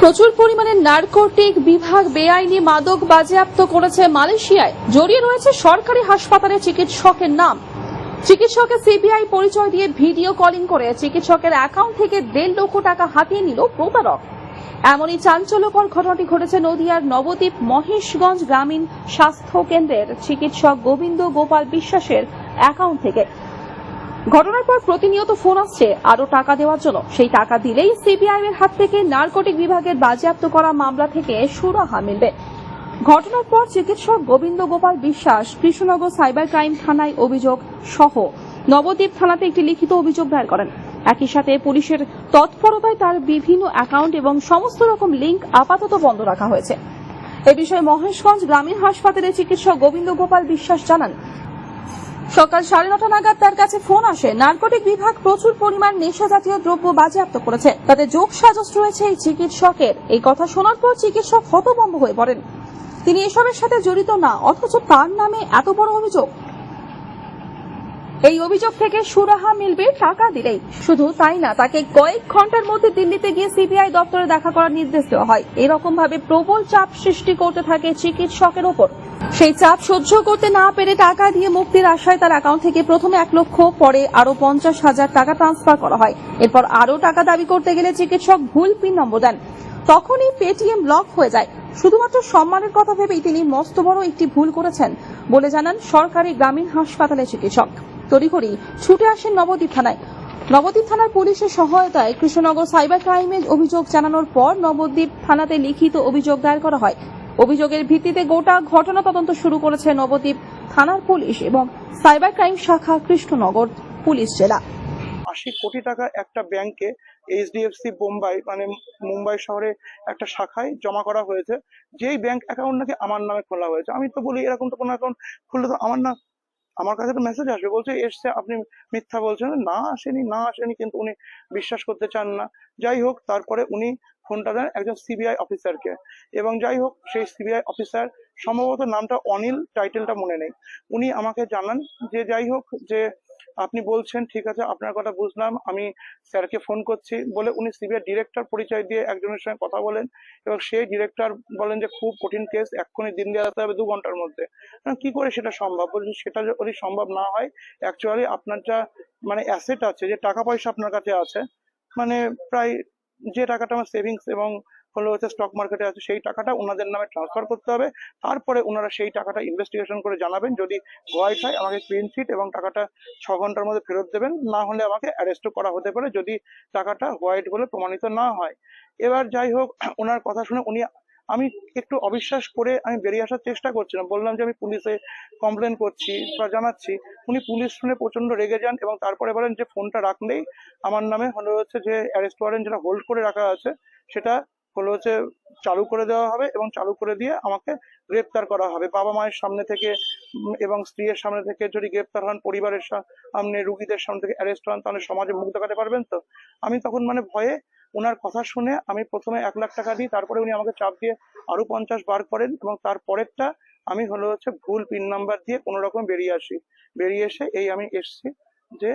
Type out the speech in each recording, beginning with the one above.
প্রচুর পরিমাণে নারকোটিক বিভাগ বেআইনি মাদক বাজেয়াপ্ত করেছে মালয়েশিয়ায়। জড়িয়ে রয়েছে সরকারি হাসপাতালে চিকিৎসকের নাম। চিকিৎসকের সিবিআই পরিচয় দিয়ে ভিডিও কলিং করে চিকিৎসকের অ্যাকাউন্ট থেকে 1.5 লক্ষ টাকা হাতিয়ে নিল প্রতারক। এমনই চাঞ্চল্যকর ঘটনাটি ঘটেছে নদিয়ার নবদ্বীপ মহেশগঞ্জ গ্রামীণ স্বাস্থ্য কেন্দ্রের চিকিৎসক গোবিন্দ গোপাল বিশ্বাসের অ্যাকাউন্ট থেকে। ঘটনার পর প্রতিনিয়ত ফোন আসছে আরো টাকা দেওয়ার জন্য। সেই টাকা দিলেই সিবিআই এর হাত থেকে নারকোটিক বিভাগের বাজেয়াপ্ত করা মামলা থেকে সুরাহা মিলবে। ঘটনার পর চিকিৎসক গোবিন্দ গোপাল বিশ্বাস কৃষ্ণনগর সাইবার ক্রাইম থানায় অভিযোগ সহ নবদ্বীপ থানাতে একটি লিখিত অভিযোগ দায়ের করেন। একই সাথে পুলিশের তৎপরতায় তার বিভিন্ন অ্যাকাউন্ট এবং সমস্ত রকম লিংক আপাতত বন্ধ রাখা হয়েছে। এ বিষয়ে মহেশগঞ্জ গ্রামীণ হাসপাতালের চিকিৎসক গোবিন্দ গোপাল বিশ্বাস জানান, সকাল 9:30 নাগাদ তার কাছে ফোন আসে নারকোটিক বিভাগ প্রচুর পরিমাণ নেশা জাতীয় দ্রব্য বাজেয়াপ্ত করেছে, তাতে যোগ সাজস রয়েছে এই চিকিৎসকের। এই কথা শোনার পর চিকিৎসক হতভম্ব হয়ে পড়েন। তিনি এসবের সাথে জড়িত না, অথচ তার নামে এত বড় অভিযোগ। এই অভিযোগ থেকে সুরাহা মিলবে টাকা দিলেই। শুধু তাই না, তাকে কয়েক ঘন্টার মধ্যে দিল্লিতে গিয়ে সিবিআই দপ্তরে দেখা করার নির্দেশ দেওয়া হয়। এরকম ভাবে প্রবল চাপ সৃষ্টি করতে থাকে চিকিৎসকের ওপর। সেই চাপ সহ্য করতে না পেরে টাকা দিয়ে মুক্তির আশায় তার অ্যাকাউন্ট থেকে প্রথমে 1 লক্ষ, পরে আরো 50,000 টাকা ট্রান্সফার করা হয়। এরপর আরো টাকা দাবি করতে গেলে চিকিৎসক ভুল পিন নম্বর দেন। তখনই পেটিএম ব্লক হয়ে যায়। শুধুমাত্র সম্মানের কথা ভেবেই তিনি মস্ত বড় একটি ভুল করেছেন বলে জানান সরকারি গ্রামীণ হাসপাতালের চিকিৎসক। তড়িঘড়ি ছুটে আসেন নবদ্বীপ থানায়। নবদ্বীপ থানার পুলিশের সহায়তায় কৃষ্ণনগর সাইবার ক্রাইমে অভিযোগ জানানোর পর নবদ্বীপ থানাতে লিখিত অভিযোগ দায়ের করা হয়। অভিযোগের ভিত্তিতে গোটা ঘটনা তদন্ত শুরু করেছে নবদ্বীপ থানার পুলিশ এবং সাইবার ক্রাইম শাখা কৃষ্ণনগর পুলিশ জেলা। 80 কোটি টাকা একটা ব্যাংকে এইচডিএফসি বোম্বাই মানে মুম্বাই শহরে একটা শাখায় জমা করা হয়েছে, যেই ব্যাংক অ্যাকাউন্ট নাকি আমার নামে খোলা হয়েছে। আমি তো বলি এরকম তো কোনো অ্যাকাউন্ট খুললে তো আমার কাছে তো মেসেজ আসবে, বলছে এসছে, আপনি মিথ্যা বলছেন। না আসেনি, কিন্তু উনি বিশ্বাস করতে চান না। যাই হোক, তারপরে উনি ফোনটা দেন একজন সিবিআই অফিসারকে, এবং যাই হোক সেই সিবিআই অফিসার সম্ভবত নামটা অনিল, টাইটেলটা মনে নেই। উনি আমাকে জানান যে যাই হোক, যে আপনি বলছেন ঠিক আছে, আপনার কথা বুঝলাম, আমি স্যারকে ফোন করছি বলে উনি সিবিআই ডিরেক্টর পরিচয় দিয়ে একজনের সঙ্গে কথা বলেন, এবং সেই ডিরেক্টর বলেন যে খুব কঠিন কেস, এক্ষুনি দিল্লি আসতে হবে 2 ঘন্টার মধ্যে। কি করে সেটা সম্ভব? বলছি সেটা যদি সম্ভব না হয়, অ্যাকচুয়ালি আপনার যা মানে অ্যাসেট আছে, যে টাকা পয়সা আপনার কাছে আছে, মানে প্রায় যে টাকাটা আমার সেভিংস এবং স্টক মার্কেটে আছে, সেই টাকাটা ওনাদের নামে ট্রান্সফার করতে হবে। তারপরে ওনারা সেই টাকাটা ইনভেস্টিগেশন করে জানাবেন। যদি হোয়াইট হয় আমাকে ক্লিন চিট এবং টাকাটা 6 ঘন্টার মধ্যে ফেরত দেবেন, না হলে আমাকে অ্যারেস্টও করা হতে পারে যদি টাকাটা হোয়াইট বলে প্রমাণিত না হয়। এবার যাই হোক, ওনার কথা শুনে আমি একটু অবিশ্বাস করে আমি বেরিয়ে আসার চেষ্টা করছিলাম। বললাম যে আমি পুলিশে কমপ্লেন করছি বা জানাচ্ছি। উনি পুলিশ শুনে প্রচন্ড রেগে যান এবং তারপরে বলেন যে ফোনটা রাখলেই আমার নামে যে অ্যারেস্ট ওয়ারেন্ট যেটা হোল্ড করে রাখা আছে সেটা চালু করে দেওয়া হবে, এবং চালু করে দিয়ে আমাকে গ্রেপ্তার করা হবে। বাবা মায়ের সামনে থেকে এবং স্ত্রীর সামনে থেকে যদি গ্রেপ্তার হন, পরিবারের সামনে, রুগীদের সামনে থেকে অ্যারেস্ট হন, তাহলে সমাজে মুখ দেখাতে পারবেন তো? আমি তখন ভয়ে ওনার কথা শুনে আমি প্রথমে 1 লাখ টাকা দিই, তারপরে উনি আমাকে চাপ দিয়ে আরো 50 বার করেন, এবং তারপরেরটা আমি ভুল পিন নাম্বার দিয়ে কোনো রকম বেরিয়ে এসে আমি এসছি যে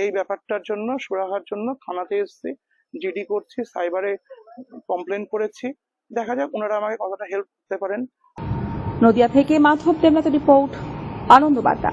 এই ব্যাপারটার জন্য সুরাহার জন্য থানাতে এসছি, জিডি করছি, সাইবারে কমপ্লেন করেছি। দেখা যাক ওনারা আমাকে কতটা হেল্প করতে পারেন। নদিয়া থেকে মাধব দেবনাথের রিপোর্ট, আনন্দ বার্তা।